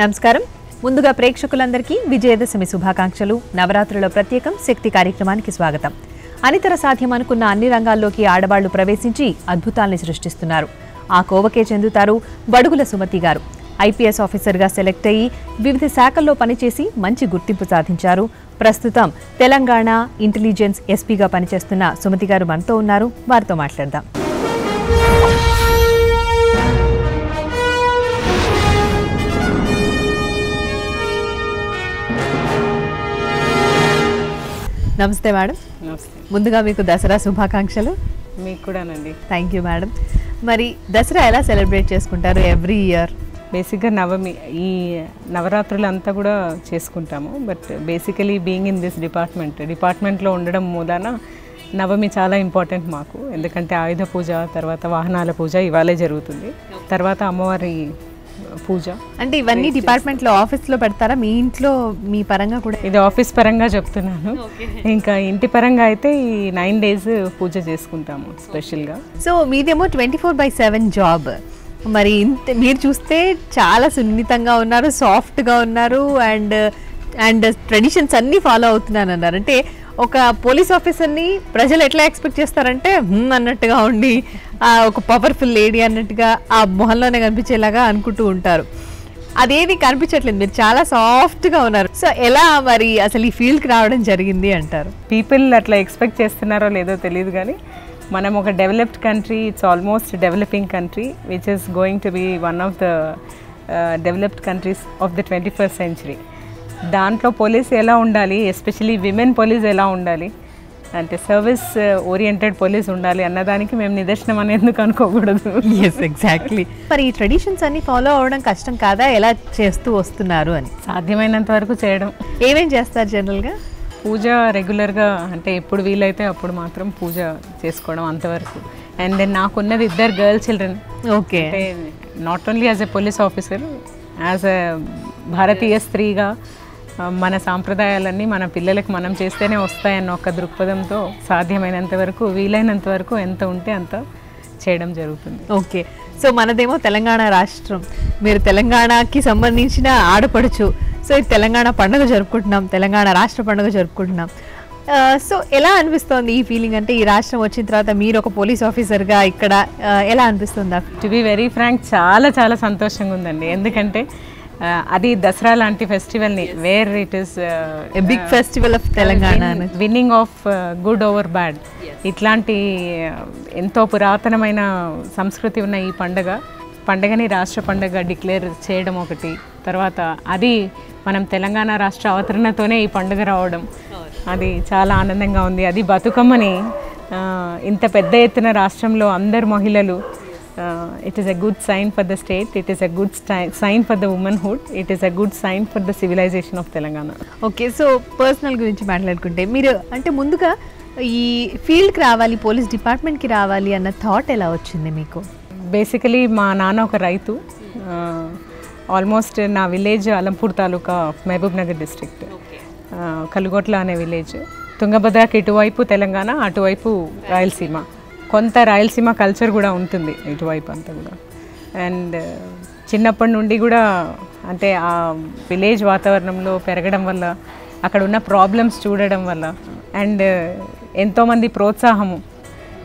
నమస్కారం. ముందుగా ప్రేక్షకులందరికీ విజయదశమి శుభాకాంక్షలు. నవరాత్రుల ప్రత్యేకం శక్తి కార్యక్రమానికి స్వాగతం. అనితర సాధ్యం అనుకున్న అన్ని రంగాల్లోకి ఆడవాళ్లు ప్రవేశించి అద్భుతాల్ని సృష్టిస్తున్నారు. ఆ కోవకే చెందుతారు బడుగుల సుమతి గారు. ఐపీఎస్ ఆఫీసర్గా సెలెక్ట్ అయ్యి వివిధ శాఖల్లో పనిచేసి మంచి గుర్తింపు సాధించారు. ప్రస్తుతం తెలంగాణ ఇంటెలిజెన్స్ ఎస్పీగా పనిచేస్తున్న సుమతి గారు మనతో ఉన్నారు. వారితో మాట్లాడదాం. నమస్తే మేడం. నమస్తే. ముందుగా మీకు దసరా శుభాకాంక్షలు. మీకు కూడానండి. Thank you madam. మరి దసరా ఎలా సెలబ్రేట్ చేసుకుంటారు ఎవ్రీ ఇయర్? బేసిక్గా నవమి ఈ నవరాత్రులు అంతా కూడా చేసుకుంటాము. But basically being in this డిపార్ట్మెంట్లో ఉండడం మూలాన నవమి చాలా ఇంపార్టెంట్ మాకు. ఎందుకంటే ఆయుధ పూజ, తర్వాత వాహనాల పూజ ఇవాళే జరుగుతుంది. తర్వాత అమ్మవారి పూజ. అంటే ఇవన్నీ డిపార్ట్మెంట్లో ఆఫీస్లో పెడతారా? మీ ఇంట్లో మీ పరంగా కూడా? ఇది ఆఫీస్ పరంగా చెప్తున్నాను. ఇంకా ఇంటి పరంగా అయితే ఈ 9 days పూజ చేసుకుంటాము స్పెషల్గా. సో మీదేమో 24/7 జాబ్. మరి మీరు చూస్తే చాలా సున్నితంగా ఉన్నారు, సాఫ్ట్గా ఉన్నారు, అండ్ ట్రెడిషన్స్ అన్నీ ఫాలో అవుతున్నాను అన్నారు. అంటే ఒక పోలీస్ ఆఫీసర్ని ప్రజలు ఎట్లా ఎక్స్పెక్ట్ చేస్తారంటే అన్నట్టుగా ఉండి ఒక పవర్ఫుల్ లేడీ అన్నట్టుగా ఆ మొహంలోనే కనిపించేలాగా అనుకుంటూ ఉంటారు. అదేది కనిపించట్లేదు, మీరు చాలా సాఫ్ట్గా ఉన్నారు. సో ఎలా మరి అసలు ఈ ఫీల్డ్కి రావడం జరిగింది అంటారు? పీపుల్ అట్లా ఎక్స్పెక్ట్ చేస్తున్నారో లేదో తెలియదు కానీ మనం ఒక developed country, it's almost developing country which is going to be one of the developed countries of the 21st century. దాంట్లో పోలీస్ ఎలా ఉండాలి, ఎస్పెషలీ విమెన్ పోలీస్ ఎలా ఉండాలి అంటే సర్వీస్ ఓరియంటెడ్ పోలీస్ ఉండాలి అన్నదానికి మేము నిదర్శనం అని ఎందుకు అనుకోకూడదు. Yes, exactly. మరి ఈ ట్రెడిషన్స్ అన్ని ఫాలో అవ్వడం కష్టం కాదా? ఎలా చేస్తూ వస్తున్నారు అని? సాధ్యమైనంత వరకు చేయడం. ఏమేం చేస్తారు జనరల్గా? పూజ రెగ్యులర్గా, అంటే ఎప్పుడు వీలైతే అప్పుడు మాత్రం పూజ చేసుకోవడం అంతవరకు. అండ్ దెన్ నాకున్నది 2 girl children. ఓకే. అంటే not only as a police officer, as a భారతీయ స్త్రీగా మన సాంప్రదాయాలన్నీ మన పిల్లలకి మనం చేస్తేనే వస్తాయన్న ఒక దృక్పథంతో సాధ్యమైనంత వరకు, వీలైనంత వరకు ఎంత ఉంటే అంత చేయడం జరుగుతుంది. ఓకే. సో మనదేమో తెలంగాణ రాష్ట్రం, మీరు తెలంగాణకి సంబంధించిన ఆడపడుచు. సో ఇది తెలంగాణ పండుగ జరుపుకుంటున్నాం, తెలంగాణ రాష్ట్ర పండుగ జరుపుకుంటున్నాం. సో ఎలా అనిపిస్తోంది ఈ ఫీలింగ్? అంటే ఈ రాష్ట్రం వచ్చిన తర్వాత మీరు ఒక పోలీస్ ఆఫీసర్గా ఇక్కడ ఎలా అనిపిస్తుందా? టు బి వెరీ ఫ్రాంక్, చాలా చాలా సంతోషంగా ఉందండి. ఎందుకంటే అది దసరా లాంటి ఫెస్టివల్ని, where it is big festival of Telangana, winning of good over bad, ఇట్లాంటి ఎంతో పురాతనమైన సంస్కృతి ఉన్న ఈ పండగని రాష్ట్ర పండుగ డిక్లేర్ చేయడం ఒకటి. తర్వాత అది మనం తెలంగాణ రాష్ట్ర అవతరణతోనే ఈ పండుగ రావడం, అది చాలా ఆనందంగా ఉంది. అది బతుకమ్మని ఇంత పెద్ద ఎత్తున రాష్ట్రంలో అందరు మహిళలు, it is a good sign for the state, it is a good sign for the womanhood, it is a good sign for the civilization of Telangana. Okay. So personal గురించి మాట్లాడుకుంటే మీరు అంటే ముందుగా ఈ ఫీల్డ్కి రావాలి, పోలీస్ డిపార్ట్మెంట్కి రావాలి అన్న థాట్ ఎలా వచ్చింది మీకు? బేసికలీ మా నాన్న ఒక రైతు. ఆల్మోస్ట్ నా విలేజ్ అలంపూర్ తాలూకా, మహబూబ్ నగర్ డిస్ట్రిక్ట్, కలుగొట్ల అనే విలేజ్. తుంగభద్రకి ఇటువైపు తెలంగాణ, అటువైపు రాయలసీమ. కొంత రాయలసీమ కల్చర్ కూడా ఉంటుంది ఇటువైపు అంతా కూడా. అండ్ చిన్నప్పటి నుండి కూడా అంటే ఆ విలేజ్ వాతావరణంలో పెరగడం వల్ల, అక్కడ ఉన్న ప్రాబ్లమ్స్ చూడడం వల్ల, అండ్ ఎంతోమంది ప్రోత్సాహము,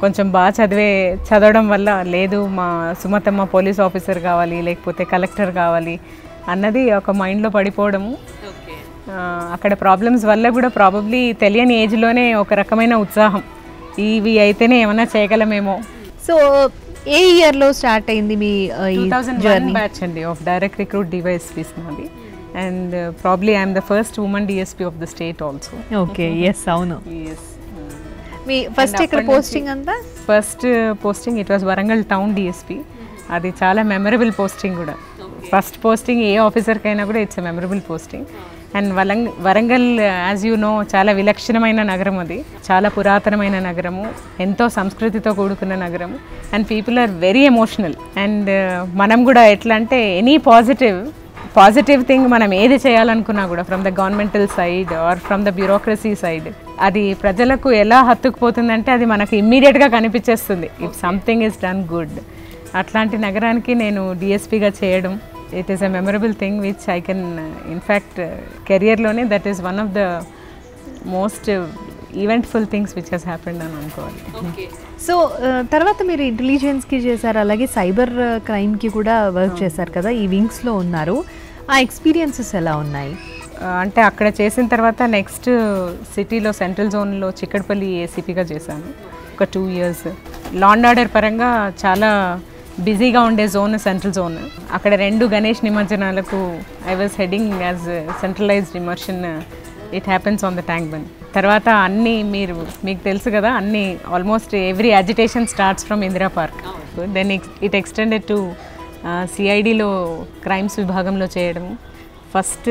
కొంచెం బాగా చదవడం వల్ల, లేదు మా సుమతమ్మ పోలీస్ ఆఫీసర్ కావాలి, లేకపోతే కలెక్టర్ కావాలి అన్నది ఒక మైండ్లో పడిపోవడము. అక్కడ ప్రాబ్లమ్స్ వల్ల కూడా ప్రాబబ్లీ తెలియని ఏజ్లోనే ఒక రకమైన ఉత్సాహం, ఇవి అయితేనే ఏమైనా చేయగలమేమో. సో ఏ ఇయర్లో స్టార్ట్ అయింది మీ 2001 బ్యాచ్ అండి ఆఫ్ డైరెక్ట్ రిక్రూట్ డివైఎస్పీస్ నాది. And probably I'm the first woman DSP of the state also. Okay. Yes, అవును. మీ ఫస్ట్ ఇక్కడ పోస్టింగ్ అంతా? First posting it was Warangal town DSP. అది చాలా మెమరబుల్ పోస్టింగ్ కూడా. ఫస్ట్ పోస్టింగ్ ఏ ఆఫీసర్కైనా కూడా it's a memorable posting. And Warangal as you know చాలా విలక్షణమైన నగరం, అది చాలా పురాతనమైన నగరము, ఎంతో సంస్కృతితో కూడుకున్న నగరము. And people are very emotional. And మనం కూడా ఎట్లా అంటే ఎనీ పాజిటివ్ థింగ్ మనం ఏది చేయాలనుకున్నా కూడా from the governmental side or from the bureaucracy side, అది ప్రజలకు ఎలా హత్తుకుపోతుందంటే అది మనకు ఇమ్మీడియట్గా కనిపించేస్తుంది if something is done good. అట్లాంటి నగరానికి నేను డిఎస్పీగా చేయడం it is a memorable thing which I can in fact career lone that is one of the most eventful things which has happened అని అనుకోవాలి. సో తర్వాత మీరు ఇంటెలిజెన్స్కి చేశారు, అలాగే సైబర్ క్రైమ్కి కూడా వర్క్ చేశారు కదా, ఈ వింగ్స్లో ఉన్నారు. ఆ ఎక్స్పీరియన్సెస్ ఎలా ఉన్నాయి? అంటే అక్కడ చేసిన తర్వాత నెక్స్ట్ సిటీలో సెంట్రల్ జోన్లో చిక్కడపల్లి ఏసీపీగా చేశాను ఒక 2 years. లా అండ్ ఆర్డర్ పరంగా చాలా బిజీగా ఉండే జోన్ సెంట్రల్ జోన్. అక్కడ 2 గణేష్ నిమజ్జనాలకు I was heading as centralised immersion. It happens on the tank bund. తర్వాత అన్నీ మీకు తెలుసు కదా, అన్నీ almost every agitation starts from Indira park. Then it extended to సిఐడిలో క్రైమ్స్ విభాగంలో చేయడము. First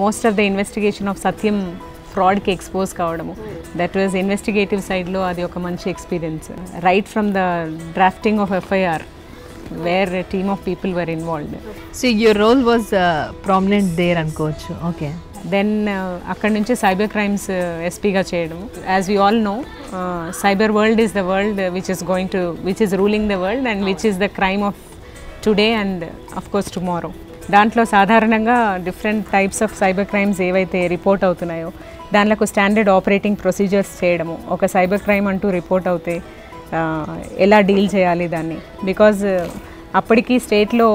most of the investigation of Satyam ఫ్రాడ్కి ఎక్స్పోజ్ కావడము. దట్ వాజ్ ఇన్వెస్టిగేటివ్ సైడ్లో అది ఒక మంచి experience. Right from the drafting of FIR where team of people were involved. So your role was prominent there అనుకోవచ్చు. ఓకే. దెన్ అక్కడ నుంచి cyber crimes ఎస్పీగా చేయడము. As we all know, cyber world is the world which is ruling the world and which is the crime of today and of course tomorrow. దాంట్లో సాధారణంగా different types of cyber crimes ఏవైతే report అవుతున్నాయో దాంట్లో standard operating procedures చేయడము. ఒక cyber crime అంటూ report అవుతే ఎలా డీల్ చేయాలి దాన్ని. బికాజ్ అప్పటికి స్టేట్లో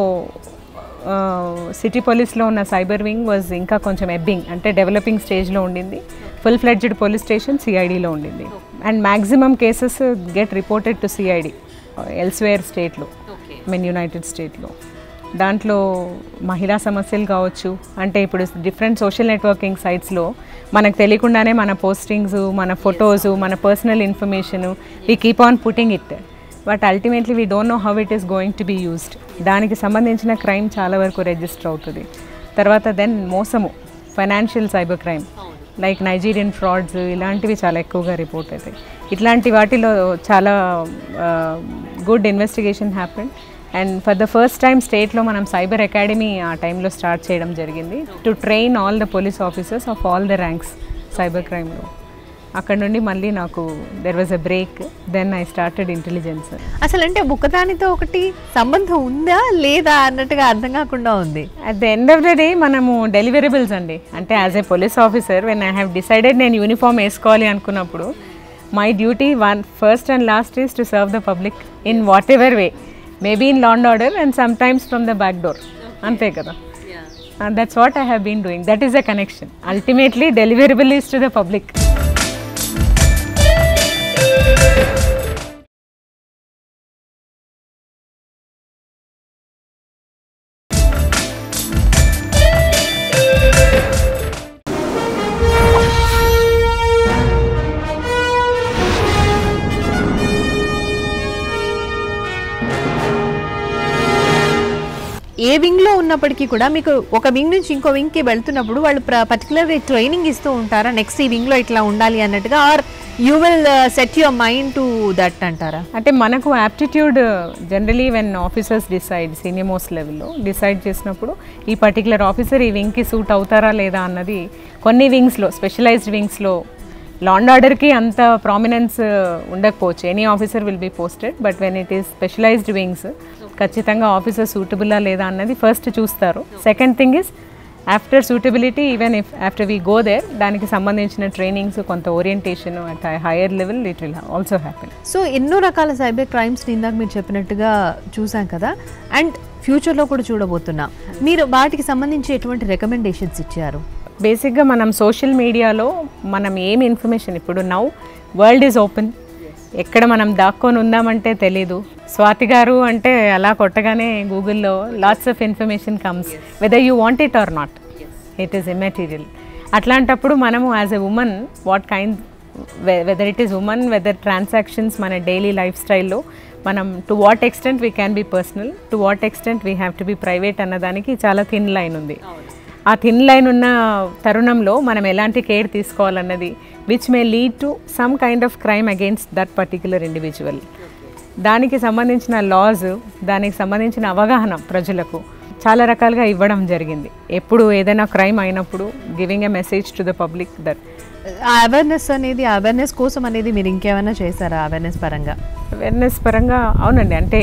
సిటీ పోలీస్లో ఉన్న సైబర్ వింగ్ వాజ్ ఇంకా కొంచెం ఎబ్బింగ్, అంటే డెవలపింగ్ స్టేజ్లో ఉండింది. ఫుల్ ఫ్లెడ్జ్డ్ పోలీస్ స్టేషన్ సిఐడిలో ఉండింది. And maximum cases get reported to CID elsewhere స్టేట్లో, యునైటెడ్ స్టేట్లో. దాంట్లో మహిళా సమస్యలు కావచ్చు, అంటే ఇప్పుడు డిఫరెంట్ సోషల్ నెట్వర్కింగ్ సైట్స్లో మనకు తెలియకుండానే మన పోస్టింగ్స్, మన ఫొటోస్, మన personal information we keep on putting it, but ultimately we don't know how it is going to be used. దానికి సంబంధించిన క్రైమ్ చాలా వరకు రిజిస్టర్ అవుతుంది. తర్వాత దెన్ మోసము, financial cyber crime like Nigerian frauds, ఇలాంటివి చాలా ఎక్కువగా రిపోర్ట్ అవుతాయి. ఇట్లాంటి వాటిలో చాలా good investigation happened. And for the first time స్టేట్లో మనం సైబర్ అకాడమీ ఆ టైంలో స్టార్ట్ చేయడం జరిగింది to train all the police officers of all the ranks cyber క్రైమ్లో. అక్కడ నుండి మళ్ళీ నాకు there was a break. Then I started intelligence. అసలు అంటే ఒకదానితో ఒకటి సంబంధం ఉందా లేదా అన్నట్టుగా అర్థం కాకుండా ఉంది. At the end of the day మనము డెలివరబుల్స్ అండి. అంటే as a police officer when I have decided నేను యూనిఫామ్ వేసుకోవాలి అనుకున్నప్పుడు my duty first and last is to serve the public in whatever way, maybe in law and order and sometimes from the back door. అంతే కదా. That's what I have been doing. That is the connection. Ultimately deliverable is to the public. ఏ వింగ్లో ఉన్నప్పటికీ కూడా మీకు ఒక wing నుంచి ఇంకో వింగ్కి వెళ్తున్నప్పుడు వాళ్ళు పర్టికులర్ ట్రైనింగ్ ఇస్తూ ఉంటారా, నెక్స్ట్ ఈ వింగ్లో ఇట్లా ఉండాలి అన్నట్టుగా, are you will set your mind to that అంటారా? అంటే మనకు aptitude generally when officers decide, senior most లెవెల్లో డిసైడ్ చేసినప్పుడు ఈ పర్టికులర్ ఆఫీసర్ ఈ వింగ్కి సూట్ అవుతారా లేదా అన్నది కొన్ని వింగ్స్లో, స్పెషలైజ్డ్ వింగ్స్లో లా అండ్ ఆర్డర్కి అంత ప్రామినెన్స్ ఉండకపోవచ్చు. Any officer will be posted, but when it is specialised wings ఖచ్చితంగా ఆఫీసర్ సూటబుల్లా లేదా అన్నది ఫస్ట్ చూస్తారు. Second thing is after suitability, even if after we go there, దానికి సంబంధించిన ట్రైనింగ్స్, కొంత orientation at higher level it will also happen. So ఎన్నో రకాల సైబర్ క్రైమ్స్ని ఇందాక మీరు చెప్పినట్టుగా చూసాం కదా, అండ్ ఫ్యూచర్లో కూడా చూడబోతున్నాం. మీరు వాటికి సంబంధించి ఎటువంటి రికమెండేషన్స్ ఇచ్చారు? బేసిక్గా మనం సోషల్ మీడియాలో మనం ఏమి ఇన్ఫర్మేషన్, ఇప్పుడు నౌ వరల్డ్ ఈజ్ ఓపెన్, ఎక్కడ మనం దాక్కొని ఉందామంటే తెలీదు. స్వాతి గారు అంటే అలా కొట్టగానే గూగుల్లో lots of information comes, whether you want it or not, it is immaterial. అట్లాంటప్పుడు మనము as a woman what kind, whether it is woman, whether transactions మన డైలీ లైఫ్ స్టైల్లో మనం to what extent we can be personal, to what extent we have to be private అన్నదానికి చాలా thin line ఉంది. ఆ thin line ఉన్న తరుణంలో మనం ఎలాంటి కేర్ తీసుకోవాలన్నది which may lead to some kind of crime against that particular individual. దానికి సంబంధించిన లాస్, దానికి సంబంధించిన అవగాహన ప్రజలకు చాలా రకాలుగా ఇవ్వడం జరిగింది. ఎప్పుడు ఏదైనా క్రైమ్ అయినప్పుడు giving a message to the public that awareness అనేది, అవేర్నెస్ కోసం అనేది మీరు ఇంకేమైనా చేశారా? అవేర్నెస్ పరంగా అవునండి. అంటే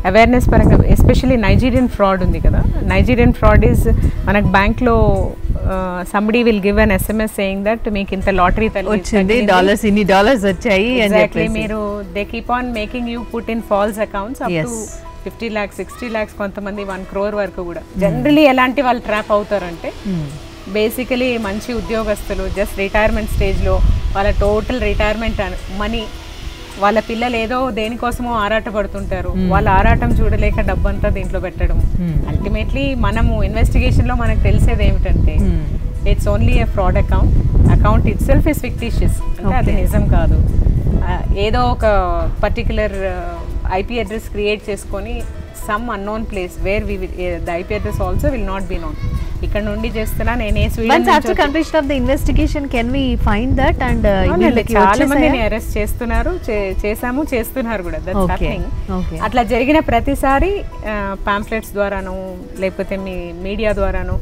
అవేర్నెస్ పరంగా ఎస్పెషల్లీ నైజీరియన్ ఫ్రాడ్ ఉంది కదా, నైజీరియన్ ఫ్రాడ్ ఈజ్ మనకు బ్యాంక్లో somebody will give an SMS saying that మీకు ఇంత లాటరీ వచ్చింది, ఇన్ని డాలర్స్ వచ్చాయి అని ఎగ్జాక్ట్లీ. మీరు they keep on making you put in false accounts up to 50 lakhs 60 lakhs, కొంతమంది 1 crore వరకు కూడా. జనరలీ ఎలాంటి వాళ్ళు ట్రాప్ అవుతారంటే బేసికలీ మంచి ఉద్యోగస్తులు జస్ట్ రిటైర్మెంట్ స్టేజ్లో వాళ్ళ టోటల్ రిటైర్మెంట్ మనీ, వాళ్ళ పిల్లలు ఏదో దేనికోసమో ఆరాటపడుతుంటారు, వాళ్ళ ఆరాటం చూడలేక డబ్బంతా దీంట్లో పెట్టడం. అల్టిమేట్లీ మనము ఇన్వెస్టిగేషన్లో మనకు తెలిసేది ఏమిటంటే it's only a fraud account itself is fictitious, అంటే అది నిజం కాదు. ఏదో ఒక పర్టిక్యులర్ IP అడ్రస్ క్రియేట్ చేసుకొని some unknown place where the IP address also will not be known. ఇక్కడ నుండి చేస్తున్నా నేనే completion of the investigation can we find that and చాలా మందిని అరెస్ట్ చేస్తున్నారు, చేస్తున్నారు కూడా. That's happening. అట్లా జరిగిన ప్రతిసారి పాంఫ్లెట్స్ ద్వారాను లేకపోతే మీ మీడియా ద్వారాను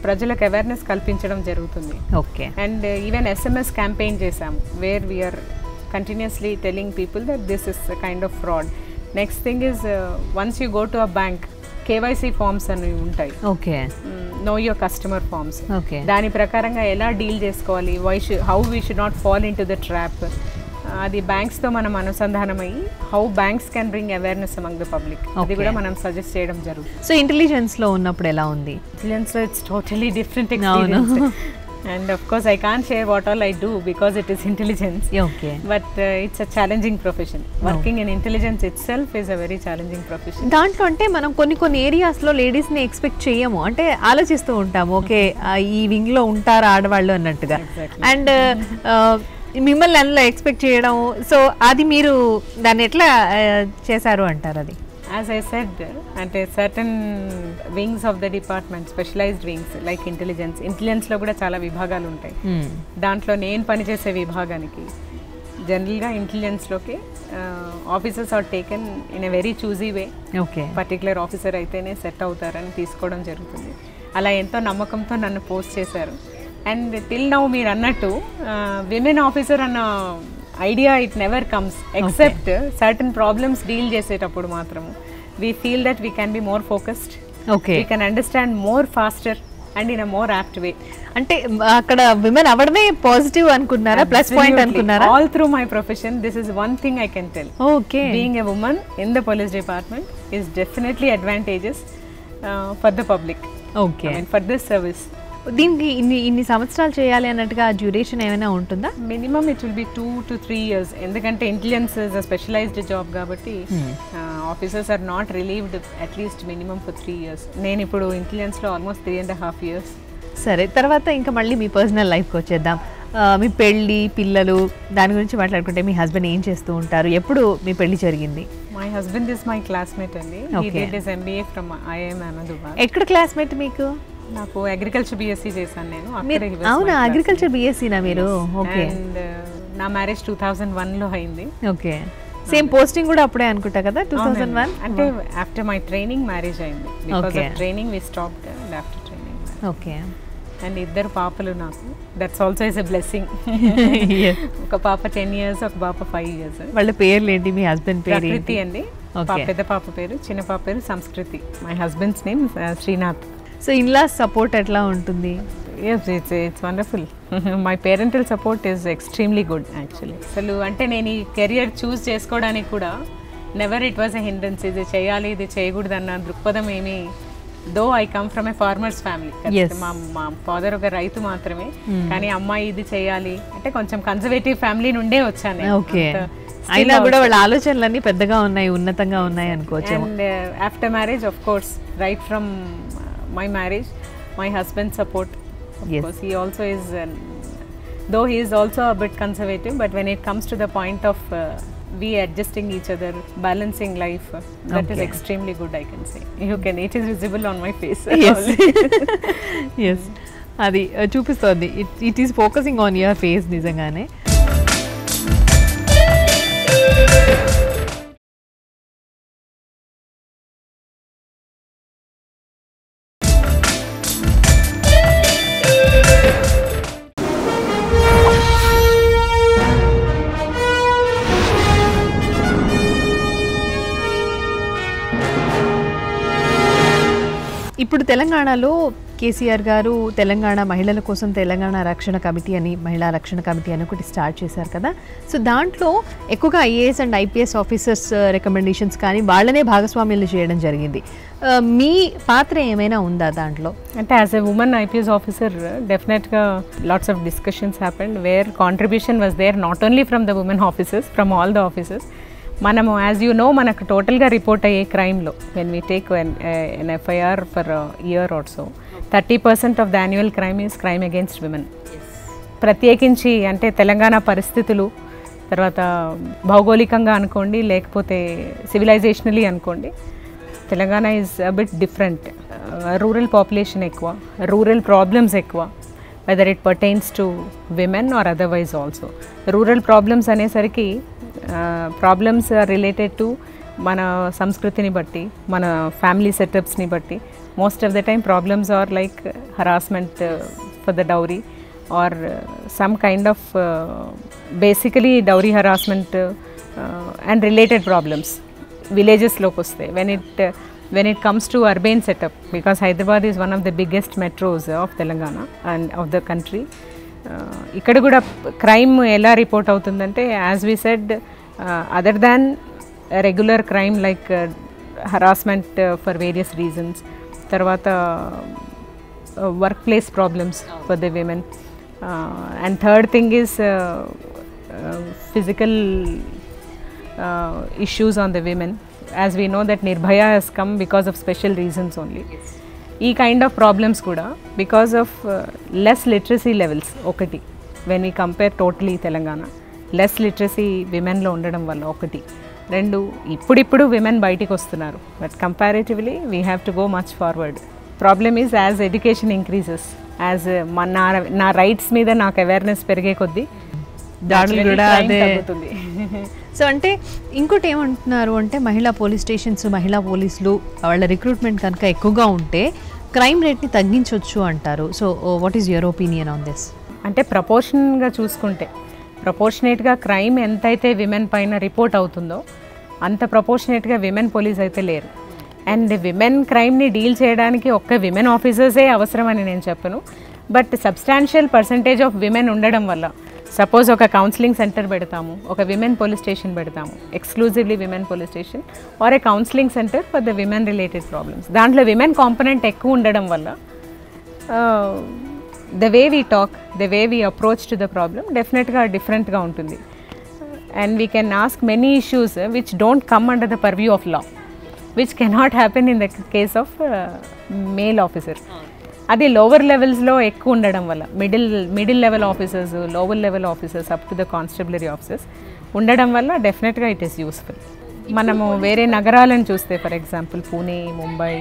ప్రజలకు అవేర్నెస్ కల్పించడం జరుగుతుంది. Okay. And even SMS campaign చేసాము where we are continuously telling people that this is kind of fraud. Next thing is once you go to a bank KYC forms అని ఉంటాయి. Okay. Know your customer forms. Okay. దాని ప్రకారంగా ఎలా deal చేసుకోవాలి, how we should not fall into the trap, అది బ్యాంక్స్తో మనం అనుసంధానమయ్యి how banks can bring awareness among the public, అది కూడా మనం సజెస్ట్ చేయడం జరుగుతుంది. సో ఇంటెలిజెన్స్లో ఉన్నప్పుడు ఎలా ఉంది? ఇంటెలిజెన్స్లో it's totally different experience. And of course I can't share what all I do because it is intelligence. Okay. But it's a challenging profession. Working in intelligence itself is a very challenging profession. దాంట్లో అంటే మనం కొన్ని ఏరియాస్లో లేడీస్ని expect చేయము, అంటే ఆలోచిస్తూ ఉంటాము okay ఈ వింగ్లో ఉంటారు ఆడవాళ్ళు అన్నట్టుగా. అండ్ మిమ్మల్ని అందులో ఎక్స్పెక్ట్ చేయడం, సో అది మీరు దాన్ని ఎట్లా చేశారు అంటారు? అది as I said, అంటే certain wings of the department, specialized wings like ఇంటెలిజెన్స్లో కూడా చాలా విభాగాలు ఉంటాయి. దాంట్లో నేను పనిచేసే విభాగానికి జనరల్గా ఇంటెలిజెన్స్లోకి officers are taken in a very choosy way. Okay. Particular officer అయితేనే సెట్ అవుతారని తీసుకోవడం జరుగుతుంది. అలా ఎంతో నమ్మకంతో నన్ను పోస్ట్ చేశారు. అండ్ టిల్ నౌ మీరు అన్నట్టు విమెన్ ఆఫీసర్ అన్న idea it never comes except certain problems deal చేసేటప్పుడు మాత్రము we feel that we can be more focused, we can understand more faster and in a more apt way. అంటే అక్కడ women అవడమే positive అనుకున్నారా, plus point అనుకున్నారా? All through my profession this is one thing I can tell. Okay. Being a woman in the police department is definitely advantages for the public. Okay. For this service. దీనికి ఇన్ని సంవత్సరాలు చేయాలి అన్నట్టుగా duration ఏమైనా ఉంటుందా? Minimum it will be 2 to 3 years. ఎందుకంటే intelligence is a specialised job కాబట్టి officers are not relieved at least minimum for 3 years. నేను ఇప్పుడు ఇంటెలిజెన్స్లో ఆల్మోస్ట్ 3.5 years. సరే, తర్వాత ఇంకా మళ్ళీ మీ పర్సనల్ లైఫ్కి వచ్చేద్దాం. మీ పెళ్ళి, పిల్లలు, దాని గురించి మాట్లాడుకుంటే మీ హస్బెండ్ ఏం చేస్తూ ఉంటారు? ఎప్పుడు మీ పెళ్లి జరిగింది? My husband is my classmate అండి. హి డిడ్ హిస్ MBA ఫ్రమ్ IIM Ahmedabad. ఎక్కడ క్లాస్మేట్ మీకు? నాకు అగ్రికల్చర్ BSc చేశాను నేను. అవునా, అగ్రికల్చర్ BSc నా మీరు? ఓకే. అండ్ నా మ్యారేజ్ 2001లో అయింది. ఓకే. సేమ్ పోస్టింగ్ కూడా అప్పుడే అనుకుంటా కదా, 2001? అంటే ఆఫ్టర్ మై ట్రైనింగ్ మ్యారేజ్ అయింది. Because of training we stopped and after training. Okay. And 2 పాపలు నాకు. That's also is a blessing. ఒక పాప 10 years, ఒక పాప 5 years. వాళ్ళ పేర్లు ఏంటి? మీ హస్బెండ్ పేరు? ప్రకృతి అండి. పెద్ద పాప పేరు, చిన్న పాప పేరు Sanskriti. My husband's name Srinath. So in laws support ఎట్లా ఉంటుంది? Yes, it's wonderful. My parental support is extremely good actually. అసలు అంటే నేను ఈ కెరియర్ చూస్ చేసుకోవడానికి కూడా never it was a hindrance. ఇది చేయాలి, ఇది చేయకూడదు అన్న దృక్పథం ఏమి. Though I come from a farmers family. మా ఫాదర్ ఒక రైతు మాత్రమే, కానీ అమ్మాయి ఇది చేయాలి అంటే కొంచెం కన్జర్వేటివ్ ఫ్యామిలీ నుండే వచ్చాను. ఓకే. అయినా కూడా వాళ్ళ ఆలోచనలన్నీ పెద్దగా ఉన్నాయి, ఉన్నతంగా ఉన్నాయి అనుకోవచ్చు. And after marriage of course right from my marriage, my husband's support, of course he also is though he is also a bit conservative, but when it comes to the point of we adjusting each other, balancing life, that is extremely good, I can say. It is visible on my face. Yes. అది చూపిస్తోంది. It is focusing on your face నిజంగానే. ఇప్పుడు తెలంగాణలో కేసీఆర్ గారు తెలంగాణ మహిళల కోసం తెలంగాణ రక్షణ committee అని, మహిళా రక్షణ కమిటీ అని ఒకటి స్టార్ట్ చేశారు కదా. సో దాంట్లో ఎక్కువగా IAS and IPS officers recommendations కానీ వాళ్ళనే భాగస్వామ్యాలు చేయడం జరిగింది. మీ పాత్ర ఏమైనా ఉందా దాంట్లో? అంటే as a woman IPS officer డెఫినెట్గా lots of discussions happened where contribution was there not only from the women officers, from all the officers. మనము యాజ్ యూ నో మనకు టోటల్గా రిపోర్ట్ అయ్యే క్రైమ్లో when we take an FIR for year or so 30% of the annual crime is crime against women. ప్రత్యేకించి అంటే తెలంగాణ పరిస్థితులు, తర్వాత భౌగోళికంగా అనుకోండి, లేకపోతే సివిలైజేషనలీ అనుకోండి, Telangana is a bit different. Rural population ఎక్కువ, రూరల్ ప్రాబ్లమ్స్ ఎక్కువ, whether it pertains to women or otherwise also. Rural problems అనేసరికి ప్రాబ్లమ్స్ ఆర్ రిలేటెడ్ టు మన సంస్కృతిని బట్టి, మన ఫ్యామిలీ సెటప్స్ని బట్టి. Most of the time problems are like harassment for the dowry or some kind of basically dowry harassment and related problems విలేజెస్లోకి వస్తాయి. when it comes to urban setup, because Hyderabad is one of the biggest metros of Telangana and of the country, ఇక్కడ కూడా crime ఎలా report అవుతుందంటే as we said, other than regular crime like harassment for various reasons, తర్వాత work place problems for the women, and third thing is physical issues on the women. As we know that Nirbhaya has come because of special reasons only. ఈ kind of problems కూడా because of less literacy levels ఒకటి, when we compare totally Telangana, less literacy విమెన్లో ఉండడం వల్ల ఒకటి. రెండు, ఇప్పుడిప్పుడు women బయటికి వస్తున్నారు, but comparatively we have to go much forward. Problem is as education increases, as నా రైట్స్ మీద నాకు అవేర్నెస్ పెరిగే కొద్దీ దాడులు కూడా అదే. సో అంటే ఇంకోటి ఏమంటున్నారు అంటే మహిళా పోలీస్ స్టేషన్స్, మహిళా పోలీసులు వాళ్ళ రిక్రూట్మెంట్ కనుక ఎక్కువగా ఉంటే క్రైమ్ రేట్ని తగ్గించవచ్చు అంటారు. So what is your opinion on this? అంటే ప్రపోర్షన్గా చూసుకుంటే, ప్రపోర్షనేట్గా క్రైమ్ ఎంతైతే విమెన్ పైన రిపోర్ట్ అవుతుందో అంత ప్రపోర్షనేట్గా విమెన్ పోలీస్ అయితే లేరు. అండ్ విమెన్ క్రైమ్ని డీల్ చేయడానికి ఒక్క విమెన్ ఆఫీసర్సే అవసరమని నేను చెప్పను, but substantial percentage of women ఉండడం వల్ల, సపోజ్ ఒక కౌన్సిలింగ్ సెంటర్ పెడతాము, ఒక విమెన్ పోలీస్ స్టేషన్ పెడతాము, exclusively women police station or A counselling centre for the women related problems, దాంట్లో విమెన్ కాంపనెంట్ ఎక్కువ ఉండడం వల్ల the way we talk, the way we approach to the problem డెఫినెట్గా డిఫరెంట్గా ఉంటుంది. And we can ask many issues which don't come under the purview of law, which cannot happen in the case of male officer. అది lower లెవెల్స్లో ఎక్కువ ఉండడం వల్ల, middle level officers, lower level officers up to the constabulary officers ఉండడం వల్ల డెఫినెట్గా it is useful. మనము వేరే నగరాలను చూస్తే, ఫర్ ఎగ్జాంపుల్ పూణే, ముంబై,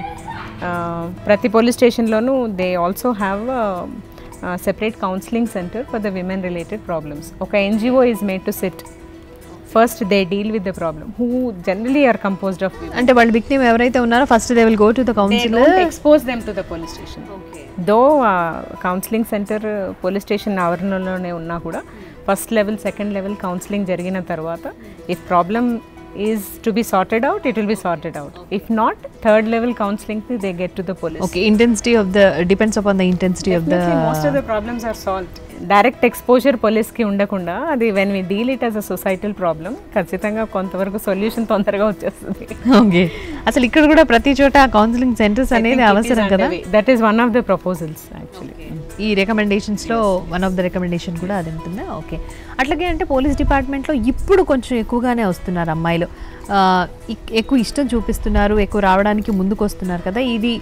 ప్రతి పోలీస్ స్టేషన్లోనూ they also have separate counselling centre for the women related problems. ఒక NGO is made to sit first, they deal with the problem, who generally are composed of, అంటే వాళ్ళ victim ఎవరైతే ఉన్నారో first they will go to the counsellor, expose them to the police station. Though counselling centre police station ఆవరణలోనే ఉన్నా కూడా first level, second level counselling జరిగిన తర్వాత if problem is to be sorted out, it will be sorted out. If not, third level counseling they get to the police. Okay, intensity of the depends upon the intensity Definitely, of the most of the problems are solved. Direct exposure police ki undakunda, adi when we deal it as a societal problem, ఖచ్చితంగా కొంతవరకు solution తొందరగా వచ్చేస్తుంది. Okay, అసలు ఇక్కడ కూడా ప్రతి చోట counselling centres అనేది అవసరం కదా. That is one of the proposals actually. ఈ రికమెండేషన్స్లో వన్ ఆఫ్ ద రికమెండేషన్ కూడా అది ఉంటుందా? ఓకే. అట్లాగే అంటే పోలీస్ డిపార్ట్మెంట్లో ఇప్పుడు కొంచెం ఎక్కువగానే వస్తున్నారు అమ్మాయిలు, ఎక్కువ ఇష్టం చూపిస్తున్నారు, ఎక్కువ రావడానికి ముందుకు వస్తున్నారు కదా. ఇది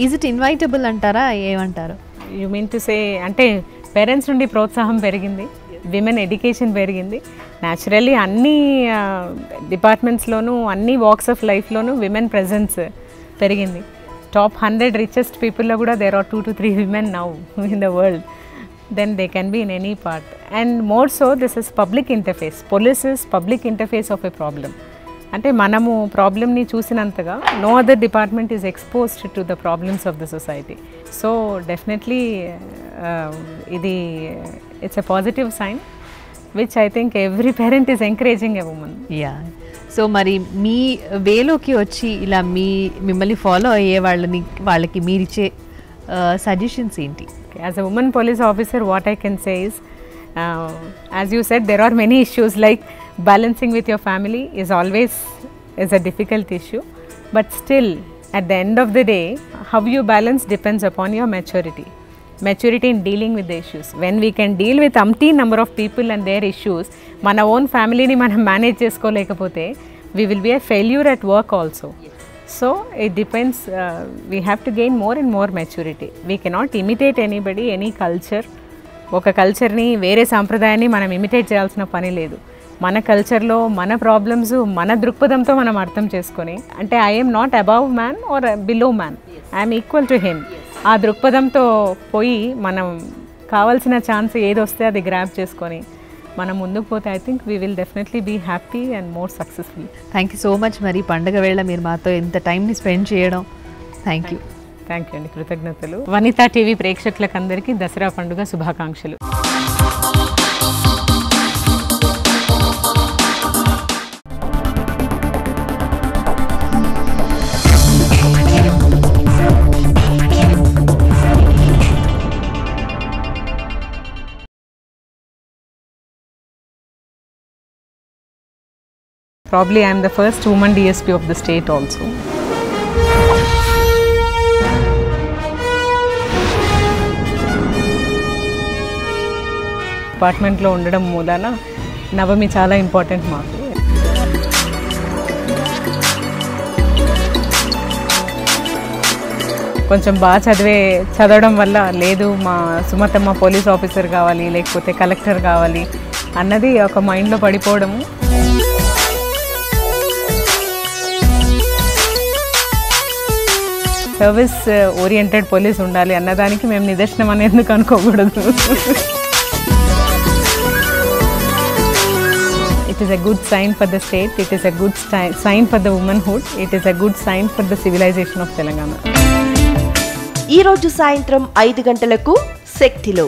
ఈజ్ ఇట్ ఇన్వైటబుల్ అంటారా, ఏమంటారు? యూ మీన్ టు సే అంటే పేరెంట్స్ నుండి ప్రోత్సాహం పెరిగింది, విమెన్ ఎడ్యుకేషన్ పెరిగింది, న్యాచురల్లీ అన్ని డిపార్ట్మెంట్స్లోనూ, అన్ని వాక్స్ ఆఫ్ లైఫ్లోనూ విమెన్ ప్రెజెన్స్ పెరిగింది. టాప్ 100 రిచెస్ట్ పీపుల్లో కూడా there are 2 to 3 women now in the world. Then they can be in any part. And more so, this is public interface. Police is public interface of a problem. అంటే మనము ప్రాబ్లమ్ని చూసినంతగా no other department is exposed to the problems of the society. So definitely ఇది it's a positive sign which I think every parent is encouraging a woman. Yeah, so మరి మీ వేలోకి వచ్చి ఇలా మిమ్మల్ని ఫాలో అయ్యే వాళ్ళకి మీరిచ్చే సజెషన్స్ ఏంటి? As a woman police officer, what I can say is, as you said, there are many issues like balancing with your family is a difficult issue, but still at the end of the day, how you balance depends upon your maturity in dealing with the issues. When we can deal with umpteen number of people and their issues, mana own family ni manam manage cheskoleకపోతే we will be a failure at work also. So it depends, we have to gain more and more maturity. We cannot imitate anybody, any culture. ఒక కల్చర్ని వేరే సాంప్రదాయాన్ని మనం imitate చేయాల్సిన పని లేదు. మన కల్చర్లో మన ప్రాబ్లమ్స్ మన దృక్పథంతో మనం అర్థం చేసుకొని, అంటే I'm not above man or below man, I'm equal to him, ఆ దృక్పథంతో పోయి మనం కావాల్సిన ఛాన్స్ ఏది వస్తే అది గ్రాబ్ చేసుకొని మనం ముందుకు పోతే I think we will definitely be happy and more successful. Thank you so much. మరి పండుగ వేళ మీరు మాతో ఇంత టైంని స్పెండ్ చేయడం, థ్యాంక్ యూ. థ్యాంక్ యూ అండి, కృతజ్ఞతలు. వనితా టీవీ ప్రేక్షకులకు అందరికీ దసరా పండుగ శుభాకాంక్షలు. Probably I am the first woman DSP of the state also. అపార్ట్మెంట్లో ఉండడం మూలాన నవమి చాలా ఇంపార్టెంట్ మాకు. కొంచెం బాగా చదవడం వల్ల లేదు మా సుమతమ్మ పోలీస్ ఆఫీసర్ కావాలి లేకపోతే కలెక్టర్ కావాలి అన్నది ఒక మైండ్లో పడిపోవడము. సర్వీస్ ఓరియంటెడ్ పోలీస్ ఉండాలి అన్నదానికి మేము నిదర్శనం అనేందుకు అనుకోకూడదు. It is a good sign for the state, it is a good sign for the womanhood, it is a good sign for the civilization of Telangana. ఈ రోజు సాయంత్రం 5 గంటలకు శక్తిలో